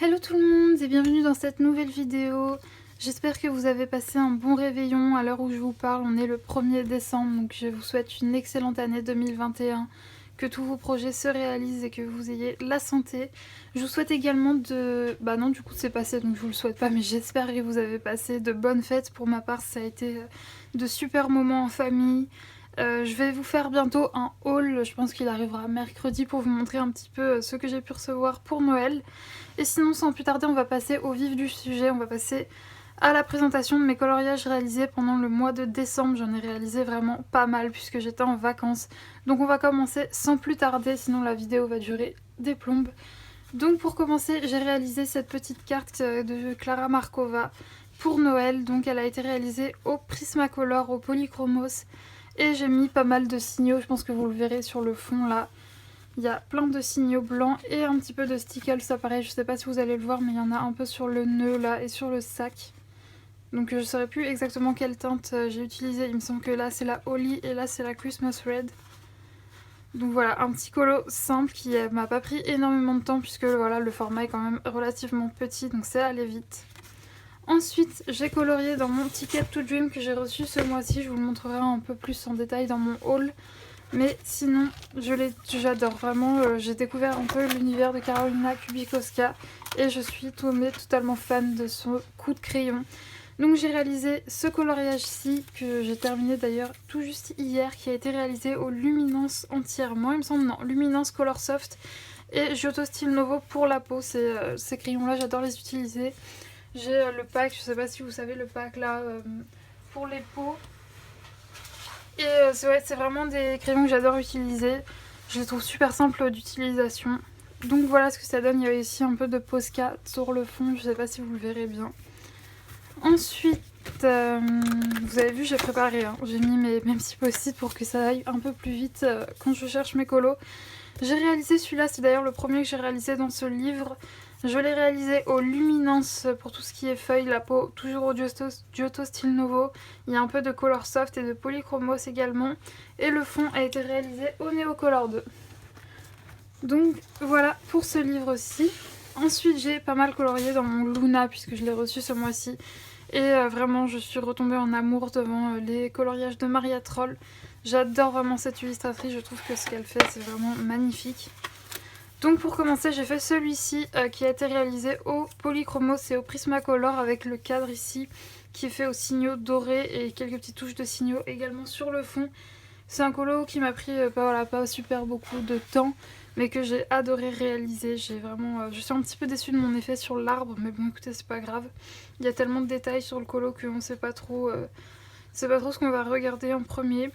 Hello tout le monde et bienvenue dans cette nouvelle vidéo. J'espère que vous avez passé un bon réveillon. À l'heure où je vous parle, on est le 1er décembre, donc je vous souhaite une excellente année 2021, que tous vos projets se réalisent et que vous ayez la santé. Je vous souhaite également de... Bah non, du coup c'est passé, donc je vous le souhaite pas, mais j'espère que vous avez passé de bonnes fêtes. Pour ma part, ça a été de super moments en famille. Je vais vous faire bientôt un haul, je pense qu'il arrivera mercredi pour vous montrer un petit peu ce que j'ai pu recevoir pour Noël. Et sinon, sans plus tarder, on va passer au vif du sujet, on va passer à la présentation de mes coloriages réalisés pendant le mois de décembre. J'en ai réalisé vraiment pas mal puisque j'étais en vacances. Donc on va commencer sans plus tarder, sinon la vidéo va durer des plombes. Donc pour commencer, j'ai réalisé cette petite carte de Clara Markova pour Noël. Donc elle a été réalisée au Prismacolor, au Polychromos. Et j'ai mis pas mal de signaux, je pense que vous le verrez sur le fond là. Il y a plein de signaux blancs et un petit peu de stickles, ça pareil, je sais pas si vous allez le voir, mais il y en a un peu sur le nœud là et sur le sac. Donc je saurais plus exactement quelle teinte j'ai utilisé, il me semble que là c'est la Holly et là c'est la Christmas Red. Donc voilà, un petit colo simple qui m'a pas pris énormément de temps puisque voilà, le format est quand même relativement petit, donc c'est allé vite. Ensuite, j'ai colorié dans mon Ticket to Dream que j'ai reçu ce mois-ci, je vous le montrerai un peu plus en détail dans mon haul. Mais sinon, j'adore vraiment, j'ai découvert un peu l'univers de Karolina Kubikowska et je suis tombée totalement fan de son coup de crayon. Donc j'ai réalisé ce coloriage-ci, que j'ai terminé d'ailleurs tout juste hier, qui a été réalisé au Luminance entièrement, il me semble, non, Luminance Color Soft et Giotto Style Novo pour la peau. Ces crayons-là, j'adore les utiliser. J'ai le pack, je sais pas si vous savez, le pack là, pour les peaux. Et c'est vraiment des crayons que j'adore utiliser. Je les trouve super simples d'utilisation. Donc voilà ce que ça donne. Il y a ici un peu de Posca sur le fond. Je sais pas si vous le verrez bien. Ensuite, vous avez vu, j'ai préparé. Hein. J'ai mis mes petits post-it pour que ça aille un peu plus vite quand je cherche mes colos. J'ai réalisé celui-là. C'est d'ailleurs le premier que j'ai réalisé dans ce livre. Je l'ai réalisé au Luminance pour tout ce qui est feuilles, la peau, toujours au Giotto Style Novo. Il y a un peu de Color Soft et de Polychromos également. Et le fond a été réalisé au Neocolor 2. Donc voilà pour ce livre-ci. Ensuite, j'ai pas mal colorié dans mon Luna puisque je l'ai reçu ce mois-ci. Et vraiment, je suis retombée en amour devant les coloriages de Maria Troll. J'adore vraiment cette illustratrice, je trouve que ce qu'elle fait, c'est vraiment magnifique. Donc pour commencer, j'ai fait celui-ci qui a été réalisé au Polychromos et au Prismacolor avec le cadre ici qui est fait aux signaux dorés et quelques petites touches de signaux également sur le fond. C'est un colo qui m'a pris pas super beaucoup de temps mais que j'ai adoré réaliser. Je suis un petit peu déçue de mon effet sur l'arbre, mais bon écoutez, c'est pas grave. Il y a tellement de détails sur le colo qu'on sait pas trop, ce qu'on va regarder en premier.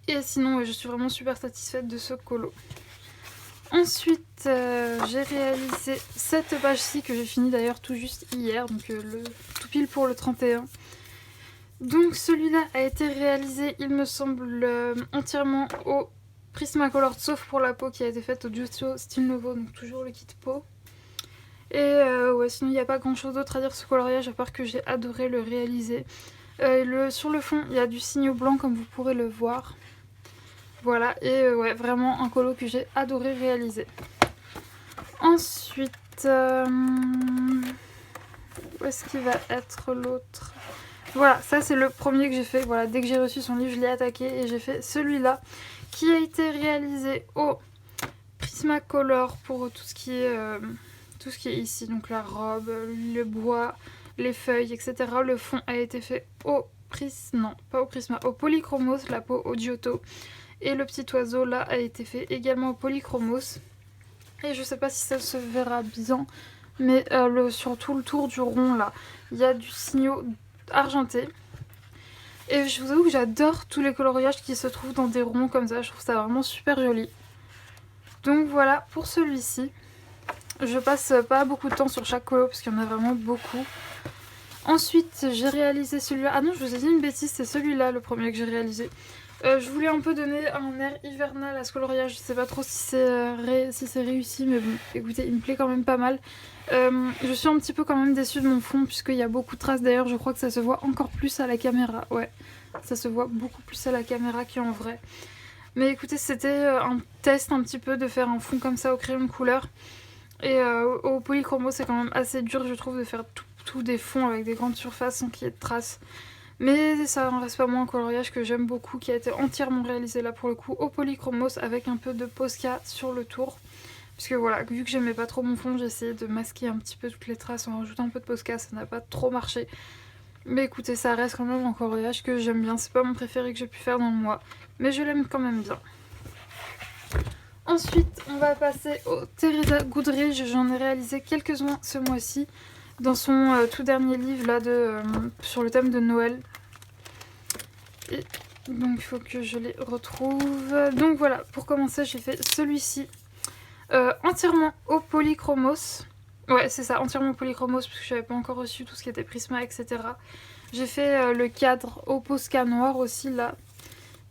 Et sinon, je suis vraiment super satisfaite de ce colo. Ensuite, j'ai réalisé cette page-ci que j'ai fini d'ailleurs tout juste hier, donc tout pile pour le 31. Donc celui-là a été réalisé, il me semble, entièrement au Prismacolor, sauf pour la peau qui a été faite au Giotto Style Novo, donc toujours le kit peau. Et ouais, sinon il n'y a pas grand-chose d'autre à dire sur ce coloriage, à part que j'ai adoré le réaliser. Sur le fond, il y a du signaux blanc comme vous pourrez le voir. Voilà, et ouais, vraiment un colo que j'ai adoré réaliser. Ensuite, où est-ce qu'il va être l'autre? Voilà, ça c'est le premier que j'ai fait. Voilà, dès que j'ai reçu son livre, je l'ai attaqué et j'ai fait celui-là qui a été réalisé au Prismacolor pour tout ce qui est ici. Donc la robe, le bois, les feuilles, etc. Le fond a été fait au au Polychromos, la peau au Giotto. Et le petit oiseau là a été fait également au Polychromos. Et je sais pas si ça se verra bien, mais sur tout le tour du rond là, il y a du signaux argenté. Et je vous avoue que j'adore tous les coloriages qui se trouvent dans des ronds comme ça, je trouve ça vraiment super joli. Donc voilà pour celui-ci. Je passe pas beaucoup de temps sur chaque colo parce qu'il y en a vraiment beaucoup. Ensuite j'ai réalisé celui-là. Ah non, je vous ai dit une bêtise, c'est celui-là le premier que j'ai réalisé. Je voulais un peu donner un air hivernal à ce coloriage, je sais pas trop si c'est réussi, mais bon, écoutez, il me plaît quand même pas mal. Je suis un petit peu quand même déçue de mon fond, puisqu'il y a beaucoup de traces, d'ailleurs je crois que ça se voit encore plus à la caméra, ouais. Ça se voit beaucoup plus à la caméra qu'en vrai. Mais écoutez, c'était un test un petit peu de faire un fond comme ça au crayon de couleur. Et au polychromo c'est quand même assez dur je trouve de faire tout des fonds avec des grandes surfaces sans qu'il y ait de traces. Mais ça en reste pas moins un coloriage que j'aime beaucoup, qui a été entièrement réalisé là pour le coup au polychromos avec un peu de Posca sur le tour. Puisque voilà, vu que j'aimais pas trop mon fond, j'ai essayé de masquer un petit peu toutes les traces en rajoutant un peu de Posca, ça n'a pas trop marché. Mais écoutez, ça reste quand même un coloriage que j'aime bien, c'est pas mon préféré que j'ai pu faire dans le mois, mais je l'aime quand même bien. Ensuite, on va passer au Teresa Goodrich, j'en ai réalisé quelques-uns ce mois-ci, dans son tout dernier livre là sur le thème de Noël. Et donc il faut que je les retrouve. Donc voilà, pour commencer j'ai fait celui-ci entièrement au polychromos. Ouais c'est ça, entièrement au polychromos parce que je n'avais pas encore reçu tout ce qui était Prisma etc. J'ai fait le cadre au Posca noir aussi là.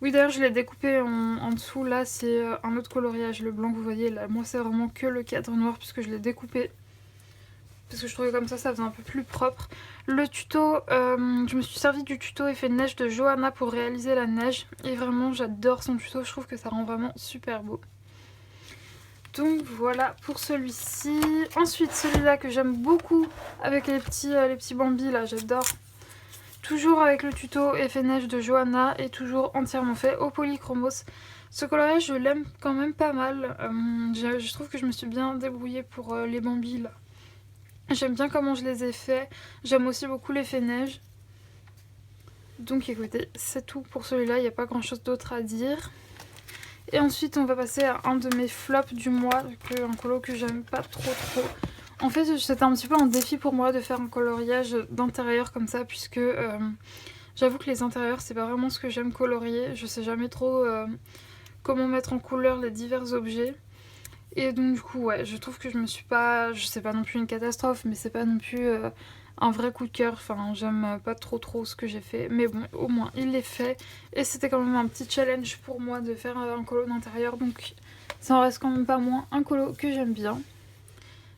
Oui d'ailleurs je l'ai découpé en dessous là, c'est un autre coloriage, le blanc que vous voyez là. Moi c'est vraiment que le cadre noir puisque je l'ai découpé. Parce que je trouvais comme ça faisait un peu plus propre. Le tuto, je me suis servi du tuto effet neige de Johanna pour réaliser la neige. Et vraiment j'adore son tuto, je trouve que ça rend vraiment super beau. Donc voilà pour celui-ci. Ensuite celui-là que j'aime beaucoup avec les petits bambis là, j'adore. Toujours avec le tuto effet neige de Johanna et toujours entièrement fait au polychromos. Ce coloriage je l'aime quand même pas mal. Je trouve que je me suis bien débrouillée pour les bambis là. J'aime bien comment je les ai faits. J'aime aussi beaucoup l'effet neige. Donc écoutez, c'est tout pour celui-là. Il n'y a pas grand chose d'autre à dire. Et ensuite, on va passer à un de mes flops du mois. Un colo que j'aime pas trop. En fait, c'était un petit peu un défi pour moi de faire un coloriage d'intérieur comme ça. Puisque j'avoue que les intérieurs, c'est pas vraiment ce que j'aime colorier. Je sais jamais trop comment mettre en couleur les divers objets. Et donc du coup ouais, je trouve que je me suis pas, je sais pas non plus une catastrophe, mais c'est pas non plus un vrai coup de cœur, enfin j'aime pas trop ce que j'ai fait, mais bon au moins il l'est fait, et c'était quand même un petit challenge pour moi de faire un colo d'intérieur, donc ça en reste quand même pas moins un colo que j'aime bien,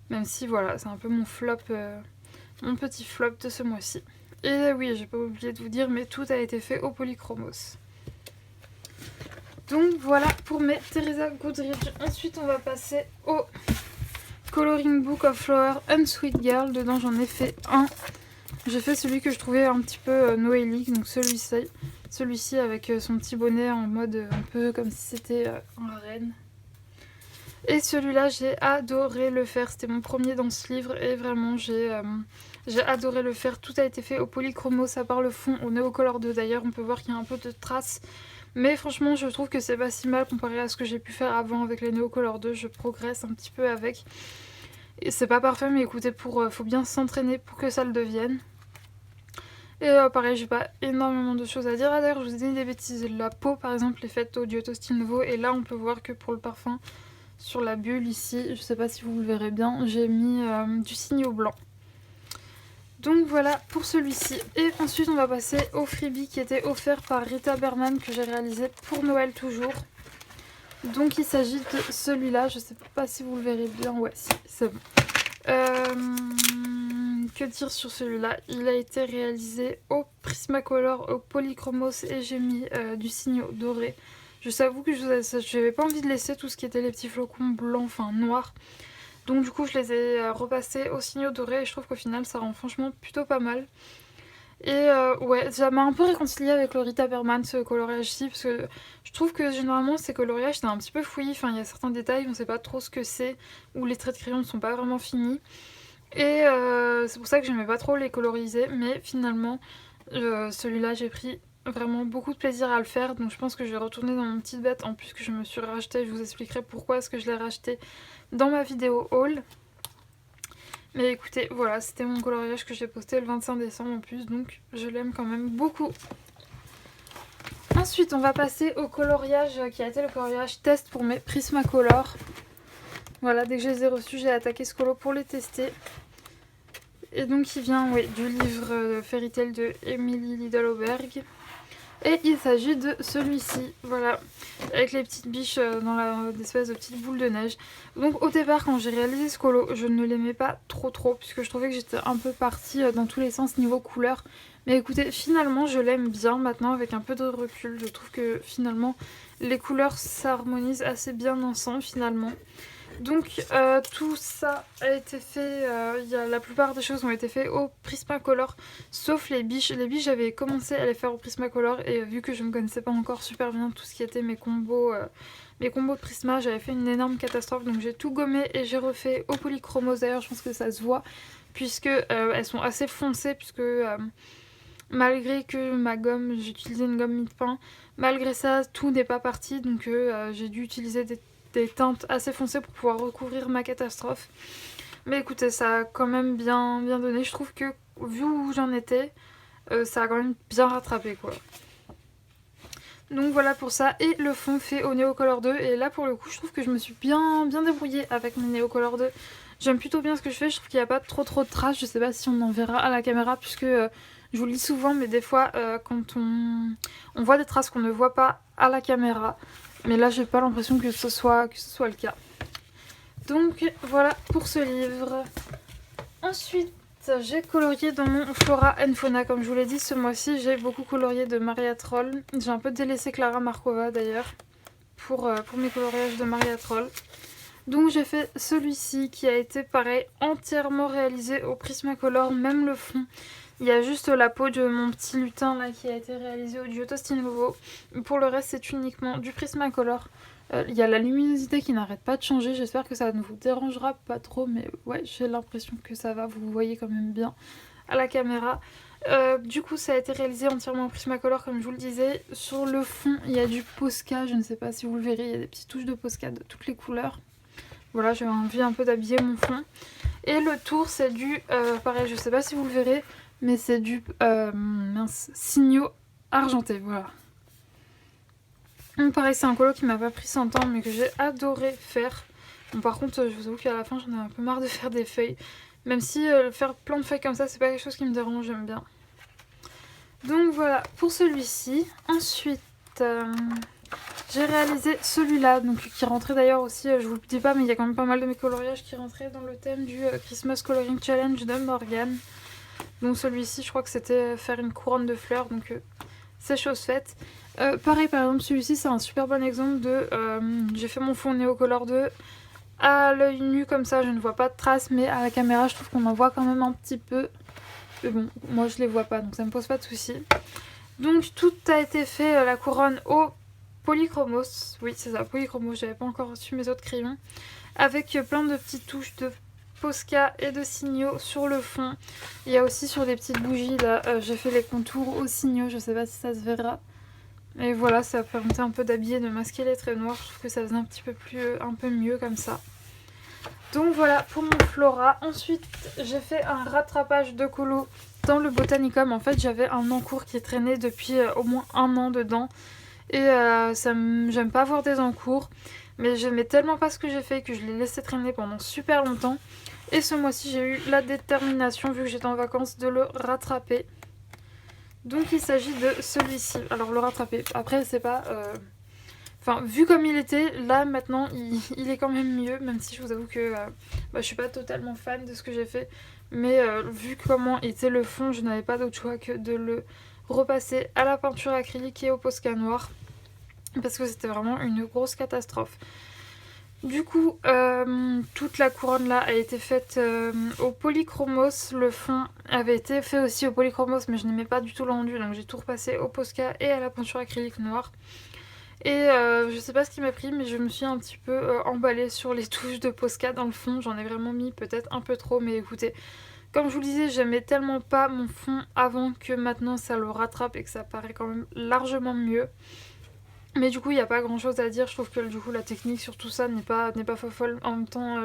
même si voilà c'est un peu mon flop, mon petit flop de ce mois-ci. Et oui j'ai pas oublié de vous dire, mais tout a été fait au polychromos. Donc voilà pour mes Teresa Goodrich. Ensuite on va passer au Coloring Book of Flower and Sweet Girl. Dedans j'en ai fait un. J'ai fait celui que je trouvais un petit peu noélique, donc celui-ci avec son petit bonnet en mode un peu comme si c'était un renne. Et celui-là j'ai adoré le faire, c'était mon premier dans ce livre et vraiment j'ai adoré le faire. Tout a été fait au polychromos à part le fond, au Neocolor 2 d'ailleurs, on peut voir qu'il y a un peu de traces. Mais franchement je trouve que c'est pas si mal comparé à ce que j'ai pu faire avant avec les Neocolor 2, je progresse un petit peu avec. Et c'est pas parfait mais écoutez, faut bien s'entraîner pour que ça le devienne. Et pareil, j'ai pas énormément de choses à dire. Ah, d'ailleurs je vous ai dit des bêtises, la peau par exemple est faite au Giotto Style Nouveau et là on peut voir que pour le parfum, sur la bulle ici, je sais pas si vous le verrez bien, j'ai mis du signaux blanc. Donc voilà pour celui-ci. Et ensuite on va passer au freebie qui était offert par Rita Berman que j'ai réalisé pour Noël toujours. Donc il s'agit de celui-là, je sais pas si vous le verrez bien, ouais si, c'est bon. Que dire sur celui-là? Il a été réalisé au Prismacolor, au Polychromos et j'ai mis du signaux doré. Je t'avoue que je n'avais pas envie de laisser tout ce qui était les petits flocons blancs, enfin noirs. Donc du coup je les ai repassés au signaux doré et je trouve qu'au final ça rend franchement plutôt pas mal. Et ouais, ça m'a un peu réconcilié avec le Rita Berman ce coloriage-ci parce que je trouve que généralement ces coloriages c'est un petit peu fouillis, enfin il y a certains détails, on sait pas trop ce que c'est, ou les traits de crayon ne sont pas vraiment finis. Et c'est pour ça que j'aimais pas trop les coloriser, mais finalement celui-là j'ai pris vraiment beaucoup de plaisir à le faire, donc je pense que je vais retourner dans mon petite bête en plus que je me suis racheté, je vous expliquerai pourquoi est-ce que je l'ai racheté dans ma vidéo haul. Mais écoutez, voilà, c'était mon coloriage que j'ai posté le 25 décembre en plus, donc je l'aime quand même beaucoup. Ensuite, on va passer au coloriage qui a été le coloriage test pour mes Prismacolor. Voilà, dès que je les ai reçus, j'ai attaqué ce colo pour les tester. Et donc il vient oui, du livre Fairy Tail de Emily Lidl-Oberg. Et il s'agit de celui-ci, voilà, avec les petites biches dans l'espèce de petite boule de neige. Donc au départ quand j'ai réalisé ce colo, je ne l'aimais pas trop puisque je trouvais que j'étais un peu partie dans tous les sens niveau couleur. Mais écoutez, finalement je l'aime bien maintenant avec un peu de recul. Je trouve que finalement les couleurs s'harmonisent assez bien ensemble finalement. Donc tout ça a été fait, la plupart des choses ont été faites au Prismacolor, sauf les biches. Les biches j'avais commencé à les faire au Prismacolor et vu que je ne connaissais pas encore super bien tout ce qui était mes combos de Prisma, j'avais fait une énorme catastrophe, donc j'ai tout gommé et j'ai refait au Polychromos. D'ailleurs je pense que ça se voit puisque elles sont assez foncées, puisque malgré que ma gomme, j'ai utilisé une gomme mie-de-pain, malgré ça tout n'est pas parti, donc j'ai dû utiliser des teintes assez foncées pour pouvoir recouvrir ma catastrophe. Mais écoutez, ça a quand même bien donné. Je trouve que vu où j'en étais, ça a quand même bien rattrapé quoi. Donc voilà pour ça. Et le fond fait au Neocolor 2. Et là pour le coup je trouve que je me suis bien débrouillée avec mes Neocolor 2. J'aime plutôt bien ce que je fais. Je trouve qu'il n'y a pas trop de traces. Je sais pas si on en verra à la caméra puisque je vous le dis souvent, mais des fois quand on voit des traces qu'on ne voit pas à la caméra. Mais là j'ai pas l'impression que ce soit le cas. Donc voilà pour ce livre. Ensuite j'ai colorié dans mon Flora and Fauna. Comme je vous l'ai dit, ce mois-ci j'ai beaucoup colorié de Maria Troll. J'ai un peu délaissé Klara Markova d'ailleurs pour mes coloriages de Maria Troll. Donc j'ai fait celui-ci qui a été pareil entièrement réalisé au Prismacolor, même le fond. Il y a juste la peau de mon petit lutin là qui a été réalisé au Giotto Stile Nuovo. Pour le reste c'est uniquement du Prismacolor. Il y a la luminosité qui n'arrête pas de changer, j'espère que ça ne vous dérangera pas trop, mais ouais j'ai l'impression que ça va, vous voyez quand même bien à la caméra. Du coup ça a été réalisé entièrement en Prismacolor comme je vous le disais. Sur le fond il y a du Posca, je ne sais pas si vous le verrez, il y a des petites touches de Posca de toutes les couleurs. Voilà, j'avais envie un peu d'habiller mon fond. Et le tour c'est du, pareil je sais pas si vous le verrez, mais c'est du Signo argenté, voilà. Donc pareil c'est un colo qui m'a pas pris 100 ans mais que j'ai adoré faire. Bon, par contre je vous avoue qu'à la fin j'en ai un peu marre de faire des feuilles. Même si faire plein de feuilles comme ça c'est pas quelque chose qui me dérange, j'aime bien. Donc voilà pour celui-ci. Ensuite j'ai réalisé celui-là, donc qui rentrait d'ailleurs aussi, je vous le dis pas mais il y a quand même pas mal de mes coloriages qui rentraient dans le thème du Christmas Coloring Challenge de Morgane. Donc celui-ci je crois que c'était faire une couronne de fleurs, donc c'est chose faite. Pareil par exemple celui-ci c'est un super bon exemple de j'ai fait mon fond Neocolor 2 à l'œil nu comme ça, je ne vois pas de traces, mais à la caméra je trouve qu'on en voit quand même un petit peu. Mais bon, moi je les vois pas donc ça me pose pas de soucis. Donc tout a été fait, la couronne au Polychromos, oui c'est ça, Polychromos, j'avais pas encore reçu mes autres crayons, avec plein de petites touches de Posca et de Signo sur le fond. Il y a aussi sur les petites bougies là, j'ai fait les contours au Signo, je sais pas si ça se verra. Et voilà, ça permettait un peu d'habiller, de masquer les traits noirs, je trouve que ça faisait un peu mieux comme ça. Donc voilà pour mon Flora. Ensuite j'ai fait un rattrapage de colo dans le Botanicum. En fait j'avais un encours qui traînait depuis au moins un an dedans. Et j'aime pas avoir des encours. Mais j'aimais tellement pas ce que j'ai fait que je l'ai laissé traîner pendant super longtemps. Et ce mois-ci j'ai eu la détermination, vu que j'étais en vacances, de le rattraper. Donc il s'agit de celui-ci. Alors le rattraper, après c'est pas... Enfin, vu comme il était, là maintenant il est quand même mieux, même si je vous avoue que je suis pas totalement fan de ce que j'ai fait. Mais vu comment était le fond, je n'avais pas d'autre choix que de le repasser à la peinture acrylique et au Posca noir. Parce que c'était vraiment une grosse catastrophe. Du coup, toute la couronne là a été faite au Polychromos. Le fond avait été fait aussi au Polychromos, mais je n'aimais pas du tout le rendu, donc j'ai tout repassé au Posca et à la peinture acrylique noire. Et je sais pas ce qui m'a pris, mais je me suis un petit peu emballée sur les touches de Posca dans le fond. J'en ai vraiment mis peut-être un peu trop, mais écoutez, comme je vous le disais, j'aimais tellement pas mon fond avant que maintenant ça le rattrape et que ça paraît quand même largement mieux. Mais du coup il n'y a pas grand chose à dire, je trouve que du coup la technique sur tout ça n'est pas folle. En même temps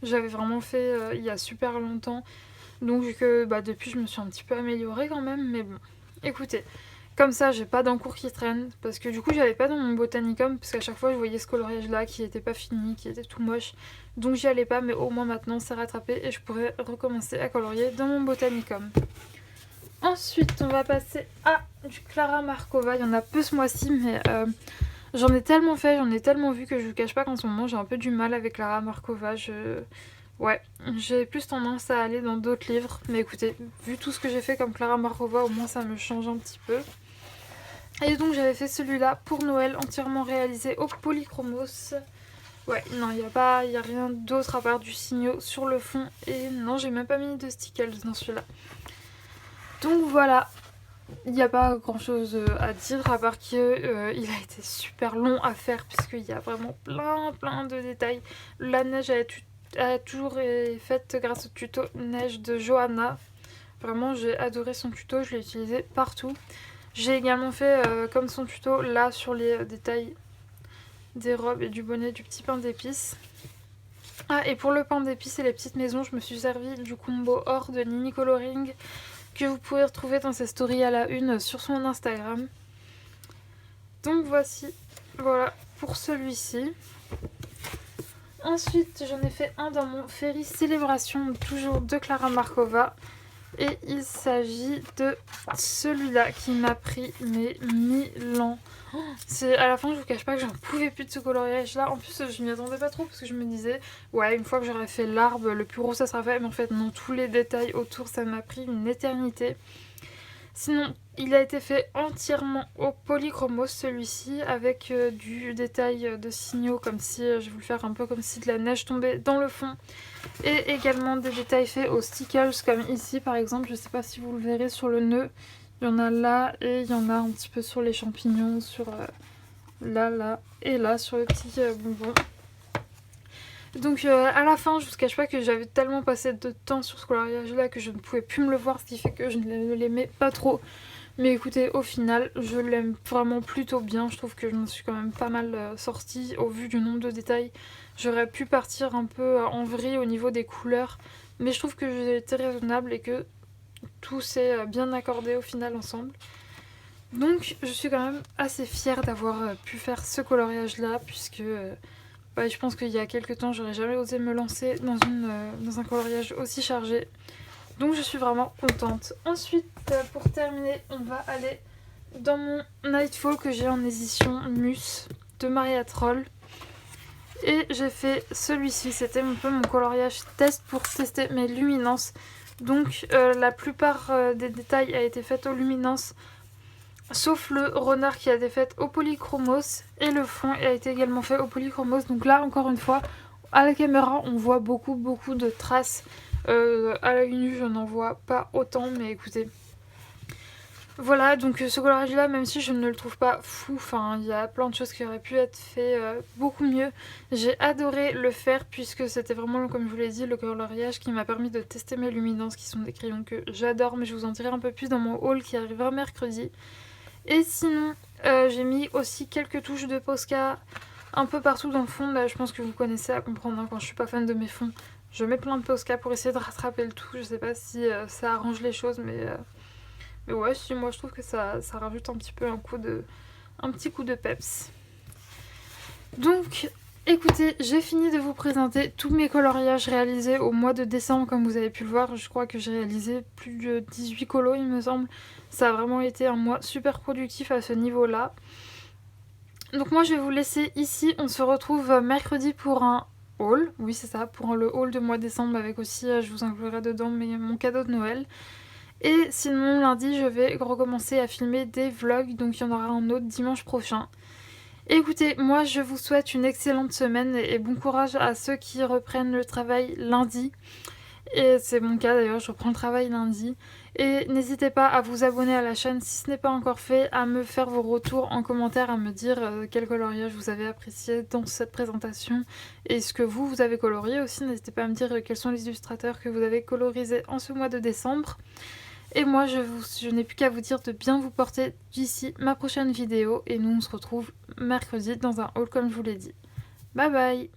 j'avais vraiment fait il y a super longtemps, donc depuis je me suis un petit peu améliorée quand même, mais bon, écoutez, comme ça j'ai pas d'encours qui traînent, parce que du coup j'avais pas dans mon Botanicum, parce qu'à chaque fois je voyais ce coloriage là qui était pas fini, qui était tout moche, donc j'y allais pas, mais au moins maintenant c'est rattrapé et je pourrais recommencer à colorier dans mon Botanicum. Ensuite, on va passer à du Klara Markova. Il y en a peu ce mois-ci, mais j'en ai tellement fait, j'en ai tellement vu que je vous cache pas qu'en ce moment j'ai un peu du mal avec Klara Markova. Ouais, j'ai plus tendance à aller dans d'autres livres. Mais écoutez, vu tout ce que j'ai fait comme Klara Markova, au moins ça me change un petit peu. Et donc j'avais fait celui-là pour Noël, entièrement réalisé au Polychromos. Ouais, non, il y a rien d'autre à part du signaux sur le fond. Et non, j'ai même pas mis de stickers dans celui-là. Donc voilà, il n'y a pas grand chose à dire à part qu'il a été super long à faire puisqu'il y a vraiment plein de détails. La neige a toujours été faite grâce au tuto neige de Johanna. Vraiment, j'ai adoré son tuto, je l'ai utilisé partout. J'ai également fait comme son tuto là sur les détails des robes et du bonnet du petit pain d'épices. Ah, et pour le pain d'épices et les petites maisons, je me suis servi du combo or de Nini Coloring que vous pouvez retrouver dans ses stories à la une sur son Instagram. Donc voici, voilà pour celui-ci. Ensuite, j'en ai fait un dans mon Fairy Célébration, toujours de Clara Markova. Et il s'agit de celui-là qui m'a pris mais 1000 ans. C'est à la fin, je vous cache pas que j'en pouvais plus de ce coloriage là. En plus, je m'y attendais pas trop parce que je me disais, ouais, une fois que j'aurai fait l'arbre, le plus gros ça sera fait. Mais en fait, non, tous les détails autour, ça m'a pris une éternité. Sinon, il a été fait entièrement au polychromos celui-ci, avec du détail de signaux, comme si, je vais vous le faire un peu comme si de la neige tombait dans le fond. Et également des détails faits aux stickers, comme ici par exemple, je sais pas si vous le verrez sur le nœud. Il y en a là et il y en a un petit peu sur les champignons, sur là et là sur le petit bonbon. Donc à la fin, je vous cache pas que j'avais tellement passé de temps sur ce coloriage là que je ne pouvais plus me le voir, ce qui fait que je ne l'aimais pas trop. Mais écoutez, au final, je l'aime vraiment plutôt bien. Je trouve que je me suis quand même pas mal sortie au vu du nombre de détails. J'aurais pu partir un peu en vrille au niveau des couleurs, mais je trouve que j'ai été raisonnable et que tout s'est bien accordé au final ensemble. Donc je suis quand même assez fière d'avoir pu faire ce coloriage là, puisque je pense qu'il y a quelques temps j'aurais jamais osé me lancer dans un coloriage aussi chargé. Donc je suis vraiment contente. Ensuite, pour terminer, on va aller dans mon Nightfall que j'ai en édition Mus de Maria Troll. Et j'ai fait celui-ci, c'était un peu mon coloriage test pour tester mes luminances. Donc la plupart des détails a été fait aux luminances, sauf le renard qui a été fait au polychromos. Et le fond a été également fait au polychromos. Donc là, encore une fois, à la caméra, on voit beaucoup de traces. À l'œil nu, je n'en vois pas autant, mais écoutez. Voilà, donc ce coloriage là, même si je ne le trouve pas fou, enfin il y a plein de choses qui auraient pu être fait beaucoup mieux. J'ai adoré le faire puisque c'était vraiment, comme je vous l'ai dit, le coloriage qui m'a permis de tester mes luminances, qui sont des crayons que j'adore, mais je vous en dirai un peu plus dans mon haul qui arrivera mercredi. Et sinon, j'ai mis aussi quelques touches de Posca un peu partout dans le fond. Là, je pense que vous connaissez à comprendre, hein, quand je suis pas fan de mes fonds. Je mets plein de Posca pour essayer de rattraper le tout. Je sais pas si ça arrange les choses, mais ouais, si, moi je trouve que ça rajoute un petit peu un petit coup de peps. Donc, écoutez, j'ai fini de vous présenter tous mes coloriages réalisés au mois de décembre. Comme vous avez pu le voir, je crois que j'ai réalisé plus de 18 colos, il me semble. Ça a vraiment été un mois super productif à ce niveau-là. Donc moi je vais vous laisser ici. On se retrouve mercredi pour un haul. Oui, c'est ça, pour le haul de mois de décembre, avec aussi, je vous inclurai dedans mon cadeau de Noël. Et sinon, lundi, je vais recommencer à filmer des vlogs, donc il y en aura un autre dimanche prochain. Écoutez, moi je vous souhaite une excellente semaine et bon courage à ceux qui reprennent le travail lundi. Et c'est mon cas d'ailleurs, je reprends le travail lundi. Et n'hésitez pas à vous abonner à la chaîne si ce n'est pas encore fait, à me faire vos retours en commentaire, à me dire quel coloriage vous avez apprécié dans cette présentation et ce que vous avez colorié aussi. N'hésitez pas à me dire quels sont les illustrateurs que vous avez colorisés en ce mois de décembre. Et moi je n'ai plus qu'à vous dire de bien vous porter d'ici ma prochaine vidéo et nous on se retrouve mercredi dans un haul comme je vous l'ai dit. Bye bye!